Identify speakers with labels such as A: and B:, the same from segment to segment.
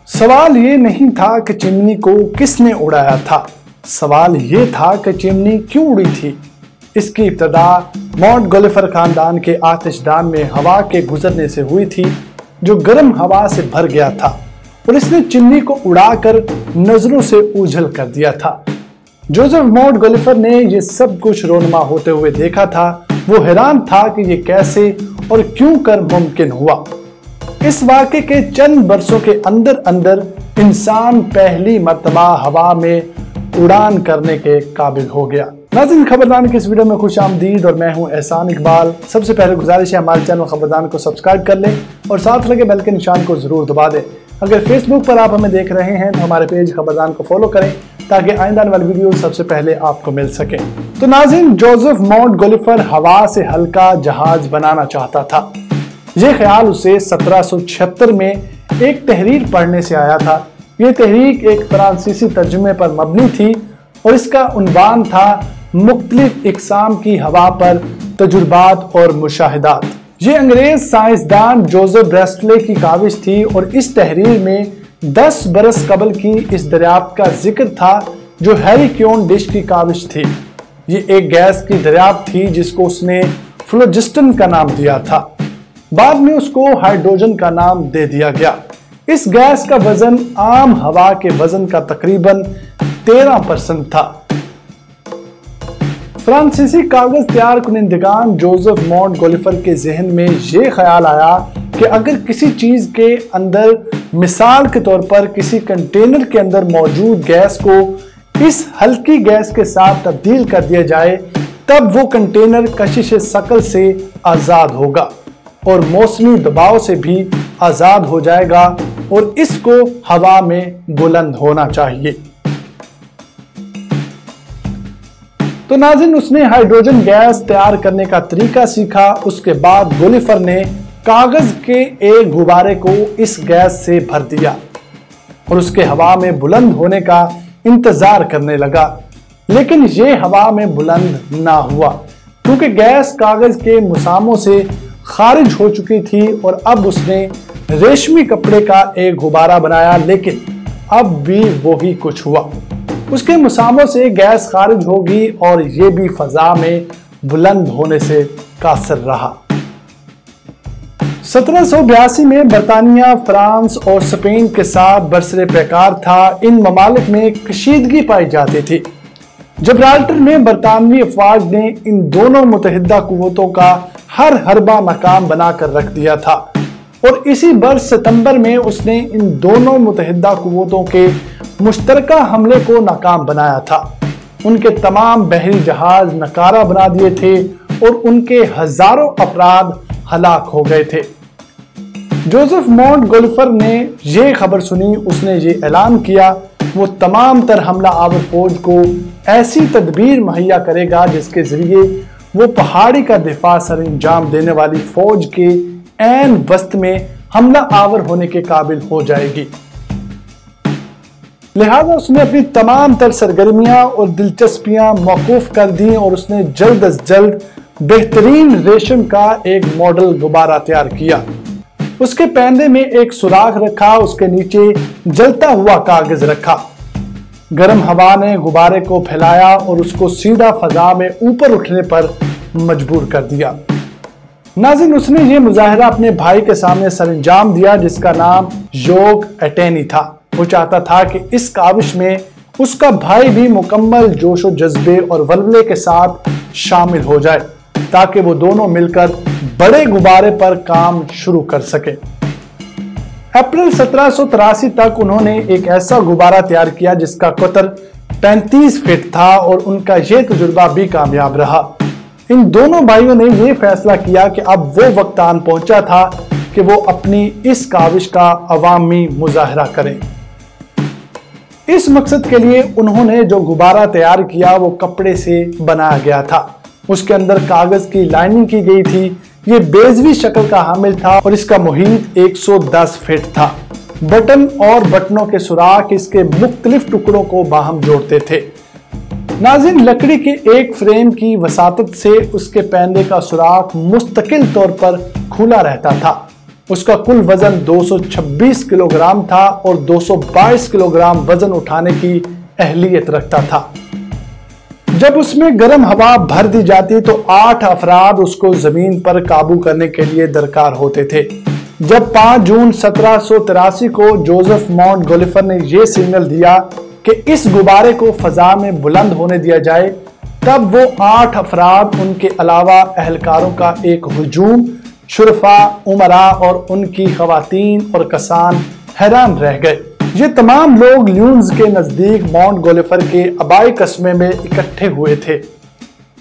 A: सवाल ये नहीं था कि चिमनी को किसने उड़ाया था, सवाल ये था कि चिमनी क्यों उड़ी थी। इसकी इब्तदा मोंटगोलिफर खानदान के आतिशदान में हवा के गुजरने से हुई थी, जो गर्म हवा से भर गया था और इसने चिमनी को उड़ाकर नजरों से ओझल कर दिया था। जोसेफ मोंटगोलिफर ने यह सब कुछ रोनमा होते हुए देखा था। वो हैरान था कि ये कैसे और क्यों कर मुमकिन हुआ। इस वाक़े के चंद बरसों के अंदर अंदर इंसान पहली मर्तबा हवा में उड़ान करने के काबिल हो गया। नाज़रीन, खबरदान की इस वीडियो में खुश आमदीद और मैं हूं एहसान इकबाल। सबसे पहले गुजारिश है हमारे चैनल खबरदान को सब्सक्राइब कर लें और साथ लगे बेल के निशान को जरूर दबा दें। अगर फेसबुक पर आप हमें देख रहे हैं तो हमारे पेज खबरदान को फॉलो करें ताकि आइंदा आने वाली वीडियो सबसे पहले आपको मिल सके। तो नाज़रीन, जोसेफ मोंटगोलिफर हवा से हल्का जहाज बनाना चाहता था। यह ख्याल उसे 1776 में एक तहरीर पढ़ने से आया था। यह तहरीर एक फ्रांसीसी तर्जुमे पर मबनी थी और इसका उन्वान था मुख्तलिफ इकसाम की हवा पर तजुर्बात और मुशाहिदात। ये अंग्रेज साइंसदान जोसेफ ब्रेस्टले की काविश थी और इस तहरीर में 10 बरस कबल की इस दरियाफ्त का जिक्र था जो हैरी क्योन-डिश की काविश थी। ये एक गैस की दरियाफ्त थी जिसको उसने फ्लोजिस्टन का नाम दिया था। बाद में उसको हाइड्रोजन का नाम दे दिया गया। इस गैस का वजन आम हवा के वजन का तकरीबन 13% था। फ्रांसीसी कागज तैयार कुनिंदगान जोसेफ मोंटगोलिफर के जहन में यह ख्याल आया कि अगर किसी चीज के अंदर, मिसाल के तौर पर किसी कंटेनर के अंदर मौजूद गैस को इस हल्की गैस के साथ तब्दील कर दिया जाए, तब वो कंटेनर कशिश शकल से आजाद होगा और मौसमी दबाव से भी आजाद हो जाएगा और इसको हवा में बुलंद होना चाहिए। तो नाज़रीन, उसने हाइड्रोजन गैस तैयार करने का तरीका सीखा। उसके बाद गोलिफर ने कागज के एक गुब्बारे को इस गैस से भर दिया और उसके हवा में बुलंद होने का इंतजार करने लगा, लेकिन यह हवा में बुलंद ना हुआ क्योंकि गैस कागज के मुसामों से खारिज हो चुकी थी। और अब उसने रेशमी कपड़े का एक गुब्बारा बनाया, लेकिन अब भी वही कुछ हुआ। उसके मुसामों से गैस खारिज होगी और यह भी फजा में बुलंद होने से कासिर रहा। 1782 में बरतानिया, फ्रांस और स्पेन के साथ बरसरे पैकार था। इन ममालिक में कशीदगी पाई जाती थी। जिब्राल्टर में बरतानवी अफवाज ने इन दोनों मुतहिदा कुव्वतों का हर हरबा नाकाम बनाकर रख दिया था और इसी बरस सितंबर में उसने इन दोनों मुतहिदा कुव्वतों के मुश्तरका हमले को नाकाम बनाया था। उनके तमाम बहरी जहाज नकारा बना दिए थे और उनके हजारों अफराद हलाक हो गए थे। जोसेफ मोंटगोलिफर ने यह खबर सुनी। उसने ये ऐलान किया वो तमाम तर हमला आवर फौज को ऐसी तदबीर मुहैया करेगा जिसके जरिए वो पहाड़ी का दिफा सर अंजाम देने वाली फौज के ऐन वस्त में हमला आवर होने के काबिल हो जाएगी। लिहाजा उसने अपनी तमाम तर सरगर्मियां और दिलचस्पियां मौकूफ कर दी और उसने जल्द अज जल्द बेहतरीन रेशम का एक मॉडल गुब्बारा तैयार किया। उसके पैंदे में एक सुराख रखा, उसके नीचे जलता हुआ कागज रखा। गर्म हवा ने गुब्बारे को फैलाया और उसको सीधा फजा में ऊपर उठने पर मजबूर कर दिया। नाज़रीन, उसने ये मुजाहिरा अपने भाई के सामने सरंजाम दिया जिसका नाम योग एटेनी था। वो चाहता था कि इस काविश में उसका भाई भी मुकम्मल जोशो जज्बे और वल्वले के साथ शामिल हो जाए ताकि वो दोनों मिलकर बड़े गुब्बारे पर काम शुरू कर सके। अप्रैल 1783 तक उन्होंने एक ऐसा गुब्बारा तैयार किया जिसका कतर 35 फीट था और उनका यह तजुर्बा भी कामयाब रहा। इन दोनों भाइयों ने यह फैसला किया कि अब वो वक्त आन पहुंचा था कि वो अपनी इस काविश का अवामी मुजाहरा करें। इस मकसद के लिए उन्होंने जो गुब्बारा तैयार किया वो कपड़े से बनाया गया था। उसके अंदर कागज की लाइनिंग की गई थी। ये बेजवी शक्ल का हामिल था और इसका मुहीत 110 फीट था। बटन और बटनों के सुराख इसके मुख्तलिफ टुकड़ों को बाहम जोड़ते थे। नाज़रीन, लकड़ी के एक फ्रेम की वसातत से उसके पैंदे का सुराख मुस्तकिल तौर पर खुला रहता था। उसका कुल वजन 226 किलोग्राम था और 222 किलोग्राम वजन उठाने की अहलियत रखता था। जब उसमें गर्म हवा भर दी जाती तो 8 अफराद उसको जमीन पर काबू करने के लिए दरकार होते थे। जब 5 जून 1783 को जोसेफ मॉन्टगोलिफर ने यह सिग्नल दिया कि इस गुब्बारे को फजा में बुलंद होने दिया जाए, तब वो 8 अफराद उनके अलावा एहलकारों का एक हुजूम, शुरफा, उमरा और उनकी खवातीन और कसान हैरान रह गए। ये तमाम लोग ल्यून्स के नजदीक मॉन्टगोलिफर के आबाई कस्बे में इकट्ठे हुए थे।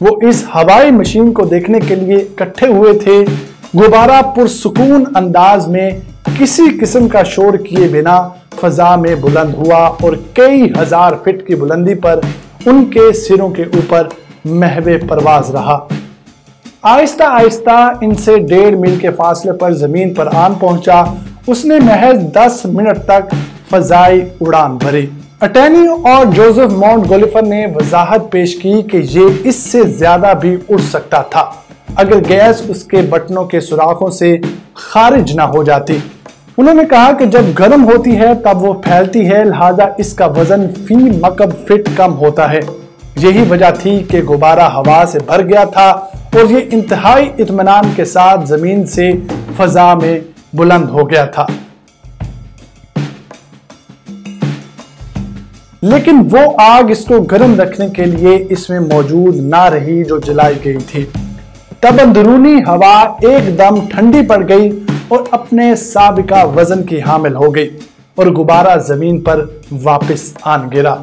A: वो इस हवाई मशीन को देखने के लिए इकट्ठे हुए थे। गुब्बारा पुरसुकून अंदाज में किसी किस्म का शोर किए बिना फजा में बुलंद हुआ और कई हजार फीट की बुलंदी पर उनके सिरों के ऊपर महवे परवाज रहा। आहिस्ता आहिस्ता इनसे 1.5 मील के फासले पर जमीन पर आन पहुंचा। उसने महज 10 मिनट तक फजाई उड़ान भरी। अटैनी और जोसेफ मॉन्टगोलिफर ने वजाहत पेश की कि ये इससे ज्यादा भी उड़ सकता था अगर गैस उसके बटनों के सुराखों से खारिज ना हो जाती। उन्होंने कहा कि जब गर्म होती है तब वो फैलती है, लिहाजा इसका वजन फी मकब फिट कम होता है। यही वजह थी कि गुब्बारा हवा से भर गया था और ये इंतहाई इत्मीनान के साथ जमीन से फजा में बुलंद हो गया था। लेकिन वो आग इसको गर्म रखने के लिए इसमें मौजूद ना रही जो जलाई गई थी। तब अंदरूनी हवा एकदम ठंडी पड़ गई और अपने साबिका वजन की हामिल हो गई और गुब्बारा जमीन पर वापस आन गिरा।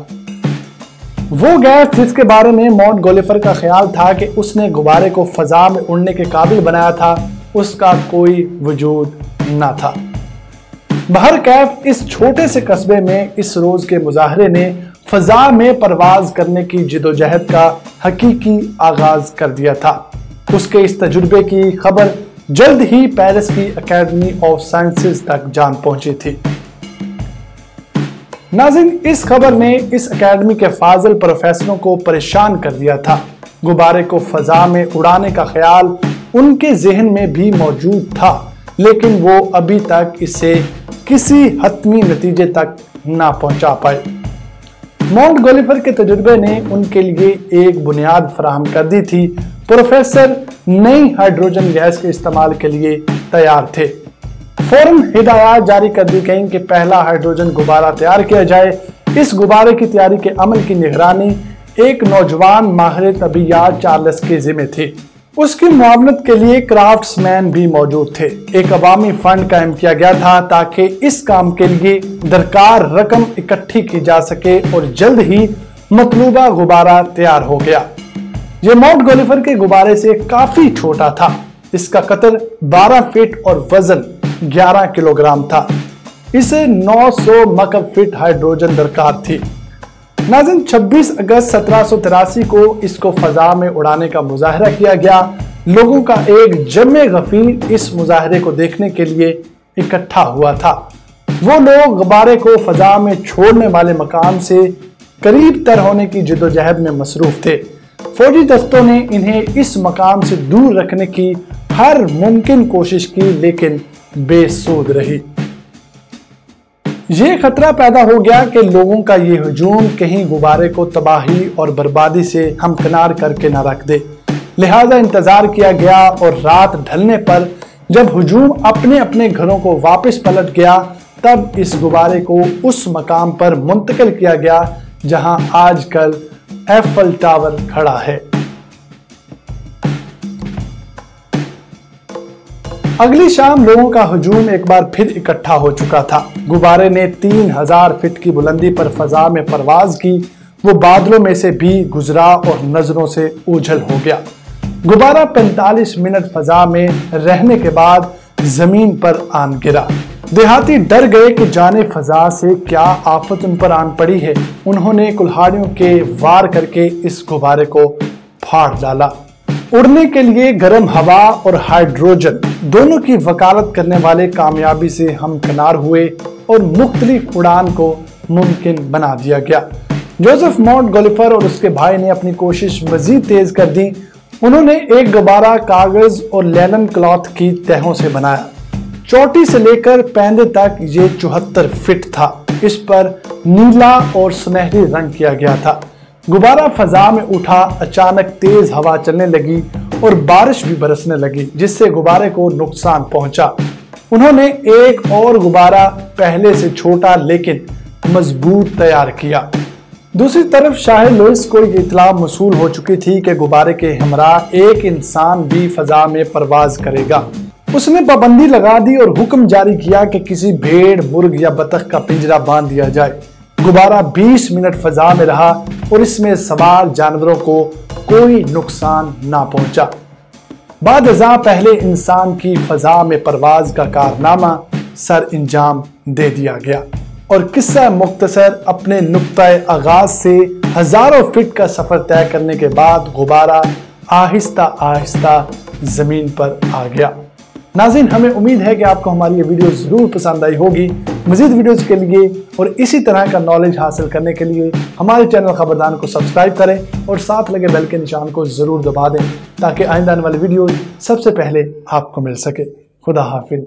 A: वो गैस जिसके बारे में मॉन्टगोलिफर का ख्याल था कि उसने गुब्बारे को फजा में उड़ने के काबिल बनाया था, उसका कोई वजूद न था। बहरकैफ इस छोटे से कस्बे में इस रोज के मुजाहरे ने फजा में परवाज करने की जिदोजहद का हकीकी आगाज कर दिया था। उसके इस तजुर्बे की खबर जल्द ही पेरिस की एकेडमी ऑफ साइंसेस तक जान पहुंची थी। नाज़रीन, इस खबर ने इस एकेडमी के फाजिल प्रोफेसरों को परेशान कर दिया था। गुब्बारे को फजा में उड़ाने का ख्याल उनके जहन में भी मौजूद था, लेकिन वो अभी तक इसे किसी हतमी नतीजे तक ना पहुंचा पाए। मॉन्टगोलिफर के तजुर्बे ने उनके लिए एक बुनियाद फराहम कर दी थी। प्रोफेसर नई हाइड्रोजन गैस के इस्तेमाल के लिए तैयार थे। फौरन हिदायत जारी कर दी गई कि पहला हाइड्रोजन गुब्बारा तैयार किया जाए। इस गुब्बारे की तैयारी के अमल की निगरानी एक नौजवान माहिर तबीयत चार्ल्स के जिम्मे थी। उसकी मुआवनत के लिए क्राफ्ट्समैन भी मौजूद थे। एक अवामी फंड कायम किया गया था ताकि इस काम के लिए दरकार रकम इकट्ठी की जा सके और जल्द ही मतलूबा गुब्बारा तैयार हो गया। यह मॉन्टगोलिफर के गुब्बारे से काफी छोटा था। इसका कतर 12 फीट और वजन 11 किलोग्राम था। इसे 900 मकब फीट हाइड्रोजन दरकार थी। नाज़रीन, 26 अगस्त 1783 को इसको फजा में उड़ाने का मुजाहरा किया गया। लोगों का एक जमे गफीर इस मुजाहरे को देखने के लिए इकट्ठा हुआ था। वो लोग गुब्बारे को फजा में छोड़ने वाले मकाम से करीब तर होने की जिदोजहद में मसरूफ थे। फौजी दस्तों ने इन्हें इस मकाम से दूर रखने की हर मुमकिन कोशिश की, लेकिन बेसूद रही। ये खतरा पैदा हो गया कि लोगों का ये हुजूम कहीं गुब्बारे को तबाही और बर्बादी से हमकिनार करके न रख दे। लिहाजा इंतजार किया गया और रात ढलने पर जब हुजूम अपने अपने घरों को वापस पलट गया, तब इस गुब्बारे को उस मकाम पर मुंतकिल किया गया जहां आजकल एफल टावर खड़ा है। अगली शाम लोगों का हुजूम एक बार फिर इकट्ठा हो चुका था। गुब्बारे ने 3000 फीट की बुलंदी पर फजा में परवाज की। वो बादलों में से भी गुजरा और नजरों से ओझल हो गया। गुब्बारा 45 मिनट फजा में रहने के बाद जमीन पर आन गिरा। देहाती डर गए कि जाने फजा से क्या आफत उन पर आन पड़ी है। उन्होंने कुल्हाड़ियों के वार करके इस गुब्बारे को फाड़ डाला। उड़ने के लिए गर्म हवा और हाइड्रोजन दोनों की वकालत करने वाले कामयाबी से हमकिनार हुए और मुख्तलिफ उड़ान को मुमकिन बना दिया गया। जोसेफ मॉन्टगोलिफर और उसके भाई ने अपनी कोशिश मजीद तेज कर दी। उन्होंने एक गुब्बारा कागज और लेलन क्लॉथ की तहों से बनाया। चोटी से लेकर पैंदे तक ये 74 फीट था। इस पर नीला और सुनहरी रंग किया गया था। गुब्बारा फजा में उठा, अचानक तेज हवा चलने लगी और बारिश भी बरसने लगी, जिससे गुब्बारे को नुकसान पहुंचा। उन्होंने एक और गुब्बारा पहले से छोटा लेकिन मजबूत तैयार किया। दूसरी तरफ शाह लुईस को ये इत्तला मौसूल हो चुकी थी कि गुब्बारे के हमरा एक इंसान भी फजा में परवाज करेगा। उसने पाबंदी लगा दी और हुक्म जारी किया कि किसी भेड़, मुर्ग या बतख का पिंजरा बांध दिया जाए। गुब्बारा 20 मिनट फजा में रहा और इसमें सवार जानवरों को कोई नुकसान ना पहुंचा। बाद अज़ां पहले इंसान की फजा में परवाज का कारनामा सर अंजाम दे दिया गया और किस्सा मुख्तसर अपने नुक्ताए आगाज से हजारों फीट का सफर तय करने के बाद गुब्बारा आहिस्ता आहिस्ता जमीन पर आ गया। नाज़रीन, हमें उम्मीद है कि आपको हमारी ये वीडियो जरूर पसंद आई होगी। मजीद वीडियोस के लिए और इसी तरह का नॉलेज हासिल करने के लिए हमारे चैनल खबरदान को सब्सक्राइब करें और साथ लगे बेल के निशान को जरूर दबा दें ताकि आइंदा आने वाली वीडियो सबसे पहले आपको मिल सके। खुदा हाफिज।